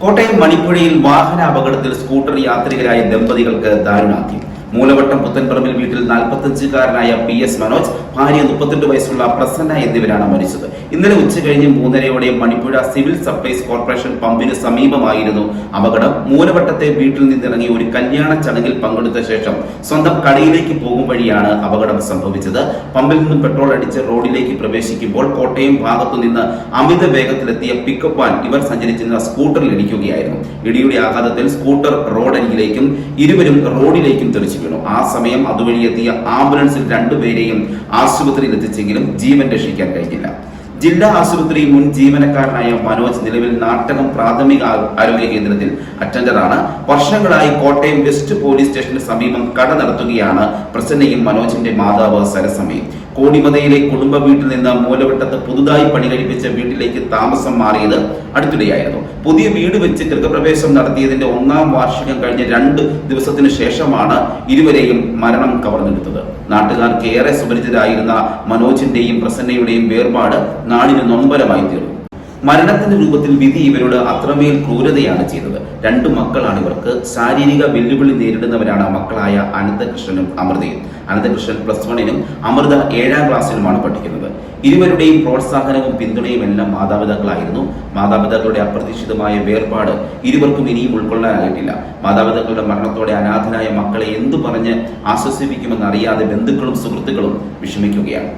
കോട്ടയം മണിപ്പുഴയിൽ വാഹന അപകടത്തിൽ സ്കൂട്ടർ യാത്രികരായ ദമ്പതികൾക്ക് ദാരുണാന്ത്യം. മൂലവട്ടം പുത്തൻപറമ്പിൽ വീട്ടിൽ 45-കാരനായ PS മനോജ്, ഭാര്യ 32 വയസ്സുള്ള പ്രസന്ന എന്നിവരാണ് മരിച്ചത്. ഇന്നലെ ഉച്ചകഴിഞ്ഞ് 3:30-ഓടെ മണിപ്പുഴ സിവിൽ സപ്ലൈസ് കോർപ്പറേഷൻ പമ്പിന് സമീപമായിരുന്നു അപകടം. മൂലവട്ടത്തെ വീട്ടിൽ നിന്നിറങ്ങി ഒരു കല്യാണ ചടങ്ങിൽ പങ്കെടുത്ത ശേഷം സ്വന്തം കടയിലേക്ക് പോകും വഴിയാണ് അപകടം സംഭവിച്ചത്. പമ്പിൽ നിന്നും പെട്രോൾ അടിച്ച് റോഡിലേക്ക് പ്രവേശിക്കുമ്പോൾ കോട്ടയം ഭാഗത്തു നിന്ന് അമിത വേഗത്തിലെത്തിയ പിക്കപ്പ് വാൻ ഇവർ സഞ്ചരിച്ചിരുന്ന സ്കൂട്ടറിൽ ഇടിക്കുകയായിരുന്നു. ഇടിയുടെ ആഘാതത്തിൽ സ്കൂട്ടർ റോഡരികിലേക്കും ഇരുവരും റോഡിലേക്കും തെറിച്ചു വീണു. ആ സമയം അതുവഴി എത്തിയ ആംബുലൻസിൽ 2 പേരെയും ആശുപത്രിയിൽ എത്തിച്ചെങ്കിലും ജീവൻ രക്ഷിക്കാൻ കഴിഞ്ഞില്ല. ജില്ലാ ആശുപത്രി മുൻ ജീവനക്കാരനായ മനോജ് നിലവിൽ നാട്ടകം പ്രാഥമിക ആരോഗ്യ കേന്ദ്രത്തിൽ അറ്റൻഡറാണ്. വർഷങ്ങളായി കോട്ടയം വെസ്റ്റ് പോലീസ് സ്റ്റേഷന് സമീപം കട നടത്തുകയാണ് പ്രസന്നയും മനോജിന്റെ മാതാവ് സരസമ്മയും. കോടിമതയിലെ കുടുംബ വീട്ടിൽ നിന്ന് മൂലവട്ടത്ത് പുതുതായി പണി കഴിപ്പിച്ച വീട്ടിലേക്ക് താമസം മാറിയത് അടുത്തിടെയായിരുന്നു. പുതിയ വീട് വെച്ച് ഗൃഹപ്രവേശം നടത്തിയതിന്റെ 1-ാം വാർഷികം കഴിഞ്ഞ 2 ദിവസത്തിനു ശേഷമാണ് ഇരുവരെയും മരണം കവർന്നെടുത്തത്. നാട്ടുകാർക്ക് ഏറെ സുപരിചിതരായിരുന്ന മനോജിന്റെയും പ്രസന്നയുടെയും വേർപാട് നാടിന് നൊമ്പരമായി തീർന്നു. മരണത്തിന്റെ രൂപത്തിൽ വിധി ഇവരോട് അത്രമേൽ ക്രൂരതയാണ് ചെയ്തത്. 2 മക്കളാണ് ഇവർക്ക്. ശാരീരിക വെല്ലുവിളി നേരിടുന്നവരാണ് മക്കളായ അനന്തകൃഷ്ണനും അമൃതയും. അനന്തകൃഷ്ണൻ +1-നും അമൃത 7-ാം ക്ലാസ്സിലുമാണ് പഠിക്കുന്നത്. ഇരുവരുടെയും പ്രോത്സാഹനവും പിന്തുണയും എല്ലാം മാതാപിതാക്കളായിരുന്നു. മാതാപിതാക്കളുടെ അപ്രതീക്ഷിതമായ വേർപാട് ഇരുവർക്കും ഇനിയും ഉൾക്കൊള്ളാനായിട്ടില്ല. മാതാപിതാക്കളുടെ മരണത്തോടെ അനാഥരായ മക്കളെ എന്തു പറഞ്ഞ് ആശ്വസിപ്പിക്കുമെന്നറിയാതെ ബന്ധുക്കളും സുഹൃത്തുക്കളും വിഷമിക്കുകയാണ്.